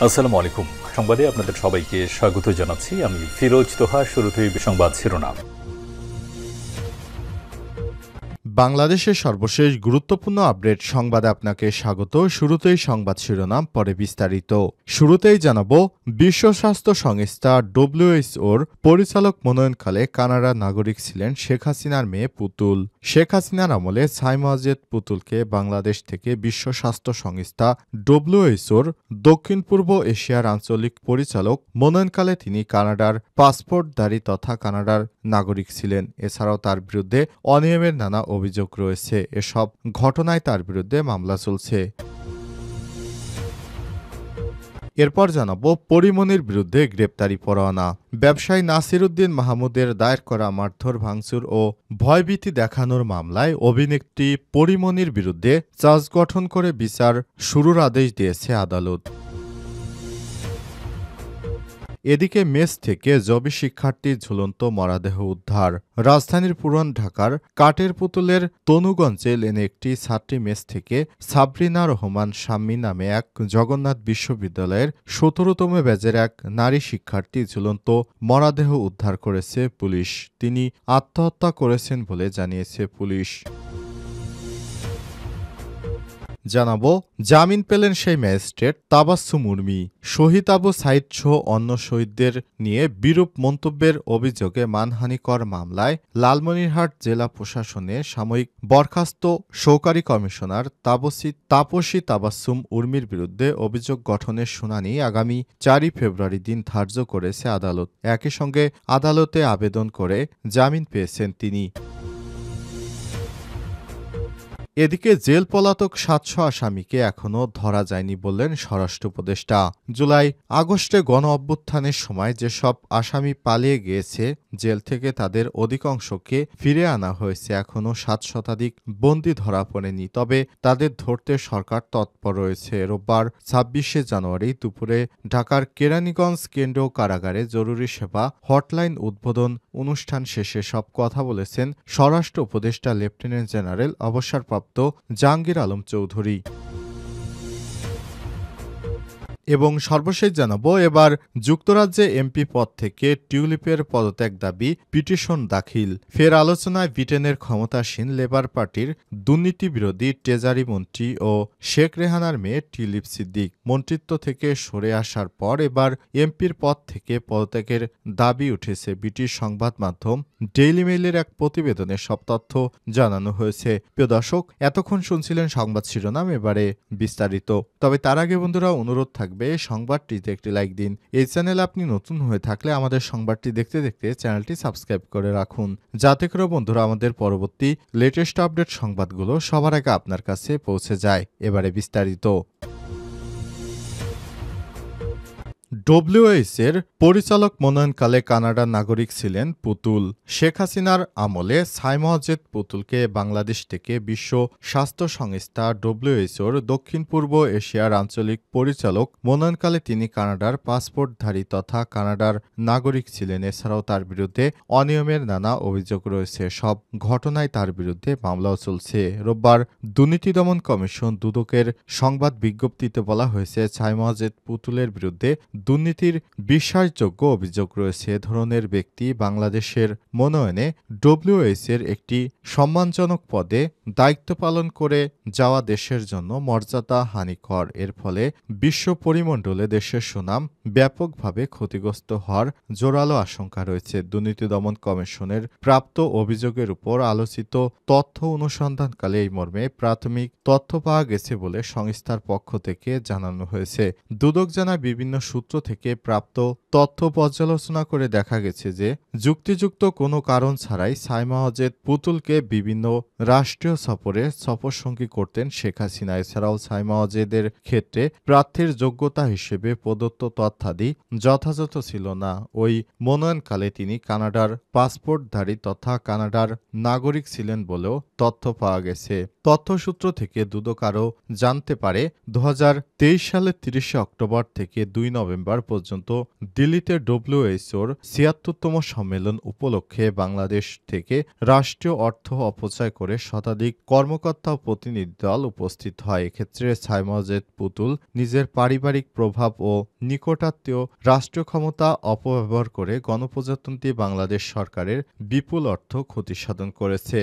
আসসালামু আলাইকুম। সংবাদে আপনাদের সবাইকে স্বাগত জানাচ্ছি। আমি ফিরোজ তোহা। শুরুতেই সংবাদ শিরোনাম। বাংলাদেশের সর্বশেষ গুরুত্বপূর্ণ আপডেট সংবাদে আপনাকে স্বাগত। শুরুতেই সংবাদ শিরোনাম, পরে বিস্তারিত। শুরুতেই জানাবো, বিশ্ব স্বাস্থ্য সংস্থা ডব্লিউএইচওর পরিচালক মনোনয়নকালে কানাডার নাগরিক ছিলেন শেখ হাসিনার মেয়ে পুতুল। শেখ হাসিনার আমলে সাইমুয়াজেদ পুতুলকে বাংলাদেশ থেকে বিশ্ব স্বাস্থ্য সংস্থা ডব্লিউএইচওর দক্ষিণ পূর্ব এশিয়ার আঞ্চলিক পরিচালক মনোনয়নকালে তিনি কানাডার পাসপোর্টধারী তথা কানাডার নাগরিক ছিলেন। এছাড়াও তার বিরুদ্ধে অনিয়মের নানা অভিযোগ রয়েছে। এসব ঘটনায় তার বিরুদ্ধে মামলা চলছে। এরপর জানাবো, পরিমণির বিরুদ্ধে গ্রেপ্তারি পরোয়ানা। ব্যবসায়ী নাসির উদ্দিন মাহমুদের দায়ের করা মারধর, ভাঙচুর ও ভয়ভীতি দেখানোর মামলায় অভিনেত্রী পরিমণির বিরুদ্ধে চার্জ গঠন করে বিচার শুরুর আদেশ দিয়েছে আদালত। এদিকে মেস থেকে জবি শিক্ষার্থীর ঝুলন্ত মরদেহ উদ্ধার। রাজধানীর পুরান ঢাকার কাঠের পুতুলের তনুগঞ্জে লেনে একটি ছাত্রী মেস থেকে সাবরিনা রহমান শাম্মী নামে এক জগন্নাথ বিশ্ববিদ্যালয়ের ১৭তম ব্যাচের এক নারী শিক্ষার্থী ঝুলন্ত মরদেহ উদ্ধার করেছে পুলিশ। তিনি আত্মহত্যা করেছেন বলে জানিয়েছে পুলিশ। জানাবো, জামিন পেলেন সেই ম্যাজিস্ট্রেট তাবাস্সুম উর্মি। শহীদ আবু সাইদ সহ অন্য শহীদদের নিয়ে বিরূপ মন্তব্যের অভিযোগে মানহানিকর মামলায় লালমনিরহাট জেলা প্রশাসনে সাময়িক বরখাস্ত সহকারী কমিশনার তাপসী তাবাস্সুম উর্মির বিরুদ্ধে অভিযোগ গঠনের শুনানি আগামী ৪ ফেব্রুয়ারি দিন ধার্য করেছে আদালত। একই সঙ্গে আদালতে আবেদন করে জামিন পেয়েছেন তিনি। এদিকে জেল পলাতক ৭০০ আসামিকে এখনও ধরা যায়নি বললেন স্বরাষ্ট্র উপদেষ্টা। জুলাই আগস্টে গণ অভ্যুত্থানের সময় যেসব আসামি পালিয়ে গিয়েছে জেল থেকে, তাদের অধিকাংশকে ফিরে আনা হয়েছে। এখনও ৭ শতাধিক বন্দী ধরা পড়েনি, তবে তাদের ধরতে সরকার তৎপর রয়েছে। রোববার ২৬শে জানুয়ারি দুপুরে ঢাকার কেরানীগঞ্জ কেন্দ্রীয় কারাগারে জরুরি সেবা হটলাইন উদ্বোধন অনুষ্ঠান শেষে সব কথা বলেছেন স্বরাষ্ট্র উপদেষ্টা লেফটেন্যান্ট জেনারেল অবসরপ্রাপ্ত জাহাঙ্গীর আলম চৌধুরী। এবং সর্বশেষ জানাবো, এবার যুক্তরাজ্যে এমপি পদ থেকে টিউলিপের পদত্যাগ দাবি পিটিশন দাখিল। ফের আলোচনায় ব্রিটেনের ক্ষমতাসীন লেবার পার্টির দুর্নীতিবিরোধী ট্রেজারি মন্ত্রী ও শেখ রেহানার মেয়ে টিউলিপ সিদ্দিক মন্ত্রিত্ব থেকে সরে আসার পর এবার এমপির পদ থেকে পদত্যাগের দাবি উঠেছে। ব্রিটিশ সংবাদ মাধ্যম ডেইলি মেইলের এক প্রতিবেদনে সব তথ্য জানানো হয়েছে। প্রিয় দর্শক, এতক্ষণ শুনছিলেন সংবাদ শিরোনাম, এবারে বিস্তারিত। তবে তার আগে বন্ধুরা, অনুরোধ থাকবে সংবাদটিতে একটি লাইক দিন। এই চ্যানেলে আপনি নতুন হয়ে থাকলে আমাদের সংবাদটি দেখতে দেখতে চ্যানেলটি সাবস্ক্রাইব করে রাখুন, যাতে করে বন্ধুরা আমাদের পরবর্তী লেটেস্ট আপডেট সংবাদগুলো সবার আগে আপনার কাছে পৌঁছে যায়। এবারে বিস্তারিত। ডব্লিউএইচের পরিচালক মনোনয়নকালে কানাডার নাগরিক ছিলেন পুতুল। শেখ হাসিনার আমলে সাইমুয়াজেদ পুতুলকে বাংলাদেশ থেকে বিশ্ব স্বাস্থ্য সংস্থা ডব্লিউএইচওর দক্ষিণ পূর্ব এশিয়ার আঞ্চলিক পরিচালক মনোনয়নকালে তিনি কানাডার পাসপোর্টধারী তথা কানাডার নাগরিক ছিলেন। এছাড়াও তার বিরুদ্ধে অনিয়মের নানা অভিযোগ রয়েছে। সব ঘটনায় তার বিরুদ্ধে মামলাও চলছে। রোববার দুর্নীতি দমন কমিশন দুদকের সংবাদ বিজ্ঞপ্তিতে বলা হয়েছে, সাইমুয়াজেদ পুতুলের বিরুদ্ধে দুর্নীতির বিশ্বাসযোগ্য অভিযোগ রয়েছে। এ ধরনের ব্যক্তি বাংলাদেশের মনোনয়নে ডব্লিউএইচের একটি সম্মানজনক পদে দায়িত্ব পালন করে যাওয়া দেশের জন্য মর্যাদা হানিকর। এর ফলে বিশ্ব পরিমণ্ডলে দেশের সুনাম ব্যাপকভাবে ক্ষতিগ্রস্ত হওয়ার জোরালো আশঙ্কা রয়েছে। দুর্নীতি দমন কমিশনের প্রাপ্ত অভিযোগের উপর আলোচিত তথ্য অনুসন্ধানকালে এই মর্মে প্রাথমিক তথ্য পাওয়া গেছে বলে সংস্থার পক্ষ থেকে জানানো হয়েছে। দুদক জানায়, বিভিন্ন সূত্র থেকে প্রাপ্ত তথ্য পর্যালোচনা করে দেখা গেছে যে যুক্তিযুক্ত কোনো কারণ ছাড়াই সাইমুয়াজেদ পুতুলকে বিভিন্ন রাষ্ট্রীয় সফরসঙ্গী করতেন শেখ হাসিনা। এছাড়াও সাইমুয়াজেদের ক্ষেত্রে প্রার্থীর যোগ্যতা হিসেবে প্রদত্ত তথ্যাদি যথাযথ ছিল না। ওই মনোনয়নকালে তিনি কানাডার পাসপোর্টধারী তথা কানাডার নাগরিক ছিলেন বলেও তথ্য পাওয়া গেছে। তথ্যসূত্র থেকে দুদক আরও জানতে পারে, ২০২৩ সালের ৩০ অক্টোবর থেকে ২ নভেম্বর পর্যন্ত দিল্লিতে ডব্লিউএইচওর ৭৬তম সম্মেলন উপলক্ষে বাংলাদেশ থেকে রাষ্ট্রীয় অর্থ অপচয় করে শতাধিক কর্মকর্তা ও প্রতিনিধি দল উপস্থিত হয়। এক্ষেত্রে সাইমজেদ পুতুল নিজের পারিবারিক প্রভাব ও নিকটাত্মীয় রাষ্ট্রীয় ক্ষমতা অপব্যবহার করে গণপ্রজাতন্ত্রী বাংলাদেশ সরকারের বিপুল অর্থ ক্ষতিসাধন করেছে।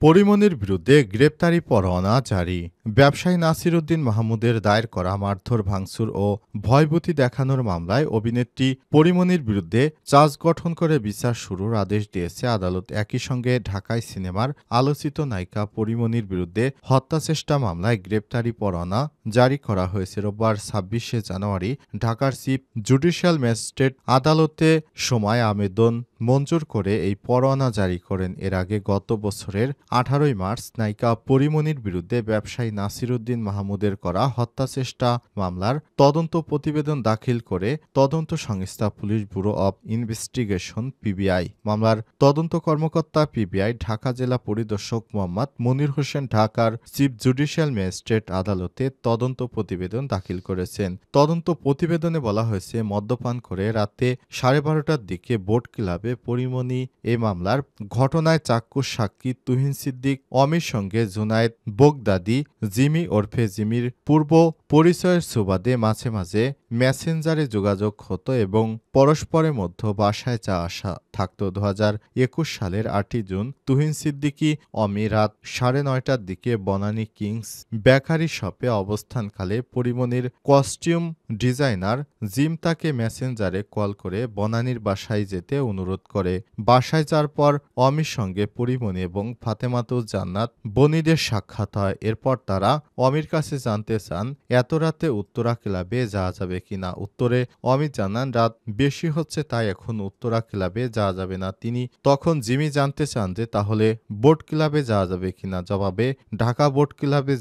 পরিমনির বিরুদ্ধে গ্রেপ্তারি পরোয়ানা জারি। ব্যবসায়ী নাসির উদ্দিন মাহমুদের দায়ের করা মারধর, ভাঙচুর ও ভয়ভীতি দেখানোর মামলায় অভিনেত্রী পরিমনির বিরুদ্ধে চার্জ গঠন করে বিচার শুরুর আদেশ দিয়েছে আদালত। একই সঙ্গে ঢাকায় সিনেমার আলোচিত নায়িকা পরিমনির বিরুদ্ধে হত্যাচেষ্টা মামলায় গ্রেপ্তারি পরোয়ানা জারি করা হয়েছে। রোববার ২৬শে জানুয়ারি ঢাকার চিফ জুডিশিয়াল ম্যাজিস্ট্রেট আদালতে সময় আবেদন মঞ্জুর করে এই পরোয়ানা জারি করেন। এর আগে গত বছরের ১৮ই মার্চ নায়িকা পরিমনির বিরুদ্ধে ব্যবসায়ী নাসির উদ্দিন মাহমুদের করা হত্যাচেষ্টা মামলার তদন্ত প্রতিবেদন দাখিল করে তদন্ত সংস্থা police bureau of investigation PBI. মামলার তদন্ত কর্মকর্তা পিবিআই ঢাকা জেলা পরিদর্শক মোহাম্মদ মনির হোসেন ঢাকার চিফ জুডিশিয়াল ম্যাজিস্ট্রেট আদালতে তদন্ত প্রতিবেদন দাখিল করেছেন। তদন্ত প্রতিবেদনে বলা হয়েছে, মদ্যপান করে রাতে 12:30টার দিকে বোট ক্লাবে পরিমনি এ মামলার ঘটনায় চাক্ষুষ সাক্ষী তুহিন সিদ্দিক অমির সঙ্গে জুনায়েদ বোগদাদি জিমি ওরফে জিমির পূর্ব পরিচয়ের সুবাদে মাঝে মাঝে মেসেঞ্জারে যোগাযোগ হতো এবং পরস্পরের মধ্যে বাসায় যা আসা থাকত। ২০২১ সালের ৮ই জুন তুহিন সিদ্দিকী অমি রাত ৯:৩০টার দিকে বনানী কিংস বেকারি শপে অবস্থানকালে পরিমনির কস্টিউম ডিজাইনার জিম তাকে মেসেঞ্জারে কল করে বনানীর বাসায় যেতে অনুরোধ করে। বাসায় যাওয়ার পর অমির সঙ্গে পরিমনি এবং ফাতেমাতুজ জান্নাত বনিদের সাক্ষাৎ হয়। এরপর তারা অমির কাছে জানতে চান এত রাতে উত্তরা ক্লাবে যাওয়া যাবে কিনা। উত্তরে অমি জানান রাত বেশি হচ্ছে, তাই এখন উত্তরা ক্লাবে যাওয়া যাবে না। তিনি তখন জিমি জানতে চান যে তাহলে বোট ক্লাবে যাওয়া যাবে কিনা। জবাবে ঢাকা বোট ক্লাবে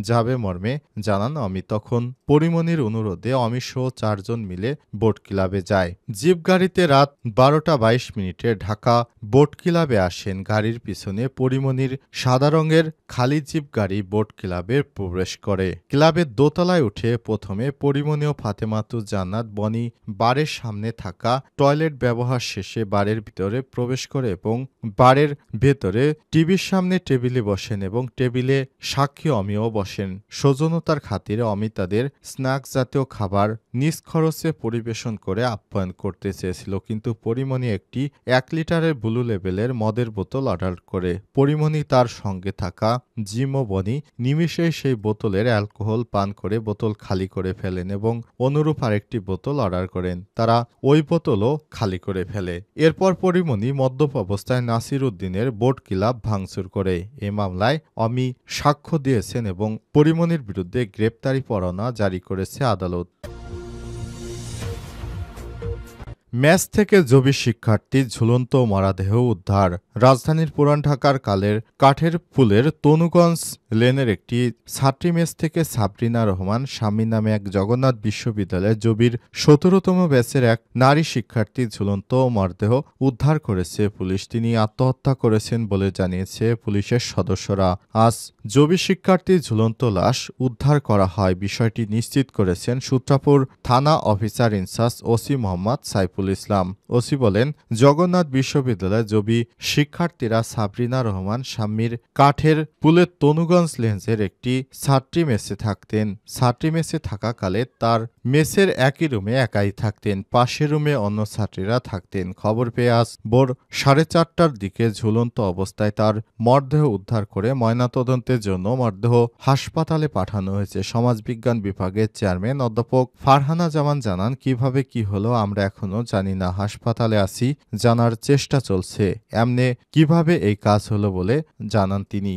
যাবে মর্মে জানান অমি। তখন পরিমনির অনুরোধে অমি সহ ৪ জন মিলে বোট ক্লাবে যায়। জিপ গাড়িতে রাত 12:22 ঢাকা বোট ক্লাবে আসেন। গাড়ির পিছনে পরিমনির সাদা রঙের খালি জিপ গাড়ি বোট ক্লাবে প্রবেশ করে। ক্লাবের দোতলায় উঠে প্রথমে পরিমনি ও ফাতেমাতুজ জান্নাত বনি বারের সামনে থাকা টয়লেট ব্যবহার শেষে বারের ভিতরে প্রবেশ করে এবং বারের ভেতরে টিভির সামনে টেবিলে বসেন এবং টেবিলে সাক্ষী অমিও বসেন। সৌজন্যতার খাতিরে অমি তাদের স্ন্যাক্স জাতীয় খাবার নিজ খরচে পরিবেশন করে আপ্যায়ন করতে চেয়েছিল, কিন্তু পরিমনি একটি ১ লিটারের ব্লু লেবেলের মদের বোতল অর্ডার করে। পরিমনি তার সঙ্গে থাকা জিম ও বনি নিমিষেই সেই বোতলের অ্যালকোহল পান করে বোতল খালি করে ফেলেন এবং অনুরূপ আরেকটি বোতল অর্ডার করেন। তারা ওই বোতলও খালি করে ফেলে। এরপর পরিমনি মদ্যপ অবস্থায় নাসির উদ্দিনের বোট ক্লাব ভাঙচুর করে। এ মামলায় অমি সাক্ষ্য দিয়েছেন এবং পরিমনির বিরুদ্ধে গ্রেপ্তারি পরোয়ানা জারি করেছে আদালত। ম্যাচ থেকে জবি শিক্ষার্থীর ঝুলন্ত মরাদেহ উদ্ধার। রাজধানীর পুরান ঢাকার কাঠের পুলের তনুগঞ্জ লেনের একটি ছাত্রী মেস থেকে সাবরিনা রহমান শামীম নামে এক জগন্নাথ বিশ্ববিদ্যালয়ের জবির ১৭তম ব্যাচের এক নারী শিক্ষার্থীর ঝুলন্ত মরদেহ উদ্ধার করেছে পুলিশ। তিনি আত্মহত্যা করেছেন বলে জানিয়েছে পুলিশের সদস্যরা। আজ জবি শিক্ষার্থীর ঝুলন্ত লাশ উদ্ধার করা হয়। বিষয়টি নিশ্চিত করেছেন সূত্রাপুর থানা officer in-charge OC Mohammad Saiful Islam. OC বলেন, জগন্নাথ বিশ্ববিদ্যালয়ের জবি শিক্ষার্থীরা সাবরিনা রহমান শাম্মীর কাঠের পুলের তনুগঞ্জ লেন্সের একটি ছাত্রী মেসে থাকতেন। ছাত্রী মেসে থাকাকালে তার মেসের একই রুমে একাই থাকতেন। পাশের রুমে অন্য ছাত্রীরা থাকতেন। খবর পেয়ে আজ ভোর 4:30টার দিকে ঝুলন্ত অবস্থায় তার মরদেহ উদ্ধার করে ময়নাতদন্তের জন্য মরদেহ হাসপাতালে পাঠানো হয়েছে। সমাজবিজ্ঞান বিভাগের চেয়ারম্যান অধ্যাপক ফারহানা জামান জানান, কিভাবে কি হলো আমরা এখনো জানি না, হাসপাতালে আছি, জানার চেষ্টা চলছে। এমনে কিভাবে এই কাজ হলো বলে জানান তিনি।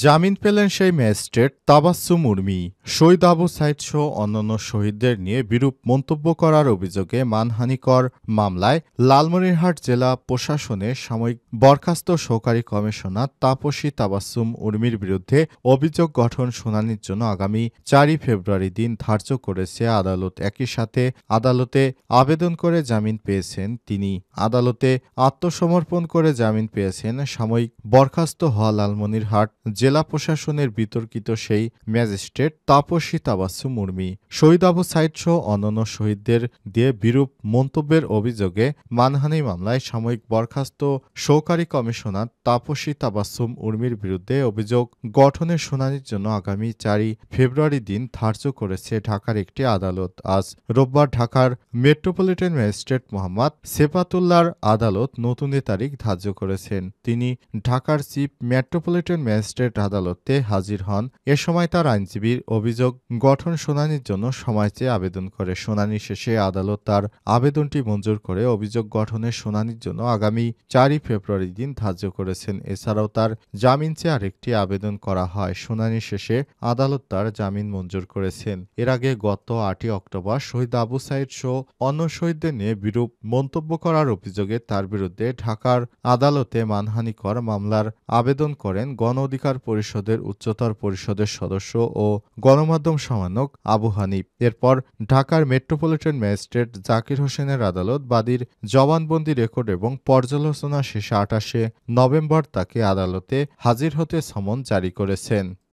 জামিন পেলেন সেই ম্যাজিস্ট্রেট তাবাসসুম উর্মি। শহীদ আবু সাইদ সহ অন্যান্য শহীদদের নিয়ে বিরূপ মন্তব্য করার অভিযোগে মানহানিকর মামলায় লালমনিরহাট জেলা প্রশাসনের সাময়িক বরখাস্ত সহকারী কমিশনার তাপসী তাবাসসুম উর্মির বিরুদ্ধে অভিযোগ গঠন শুনানির জন্য আগামী 4 ফেব্রুয়ারি দিন ধার্য করেছে আদালত। একই সাথে আদালতে আবেদন করে জামিন পেয়েছেন তিনি। আদালতে আত্মসমর্পণ করে জামিন পেয়েছেন সাময়িক বরখাস্ত হওয়া লালমনিরহাট জেলা প্রশাসনের বিতর্কিত সেই ম্যাজিস্ট্রেট তাপসী তাবাসসুম উর্মি। শহীদ আবু সাঈদ সহ অন্যান্য শহীদদের দিয়ে বিরূপ মন্তব্যের অভিযোগে মানহানি মামলায় সাময়িক বরখাস্ত সহকারী কমিশনার তাপসী তাবাসসুম উর্মির বিরুদ্ধে অভিযোগ গঠনের শুনানির জন্য আগামী 4 ফেব্রুয়ারি দিন ধার্য করেছে ঢাকার একটি আদালত। আজ রোববার ঢাকার মেট্রোপলিটন ম্যাজিস্ট্রেট মোহাম্মদ সেফাতুল্লাহর আদালত নতুন তারিখ ধার্য করেছেন। তিনি ঢাকার চিফ মেট্রোপলিটন ম্যাজিস্ট্রেট আদালতে হাজির হন। এ সময় তার আইনজীবীর অভিযোগ গঠন শুনানির জন্য সময় চেয়ে আবেদন করে। শুনানি শেষে আদালত তার আবেদনটি মঞ্জুর করে অভিযোগ গঠনের শুনানির জন্য আগামী 4 ফেব্রুয়ারি দিন ধার্য করেছেন। এছাড়াও তার জামিন চেয়ে আরেকটি আবেদন করা হয়। শুনানি শেষে আদালত তার জামিন মঞ্জুর করেছেন। এর আগে গত 8 অক্টোবর শহীদ আবু সাঈদ সহ অন্য শহীদদের নিয়ে বিরূপ মন্তব্য করার অভিযোগে তার বিরুদ্ধে ঢাকার আদালতে মানহানিকর মামলার আবেদন করেন গণ অধিকার পরিষদের উচ্চতর পরিষদের সদস্য ও গণমাধ্যম সমন্বয়ক আবু হানিফ। এরপর ঢাকার মেট্রোপলিটন ম্যাজিস্ট্রেট জাকির হোসেনের আদালত বাদীর জবানবন্দি রেকর্ড এবং পর্যালোচনা শেষে 28 নভেম্বর তাকে আদালতে হাজির হতে সমন জারি করেছেন।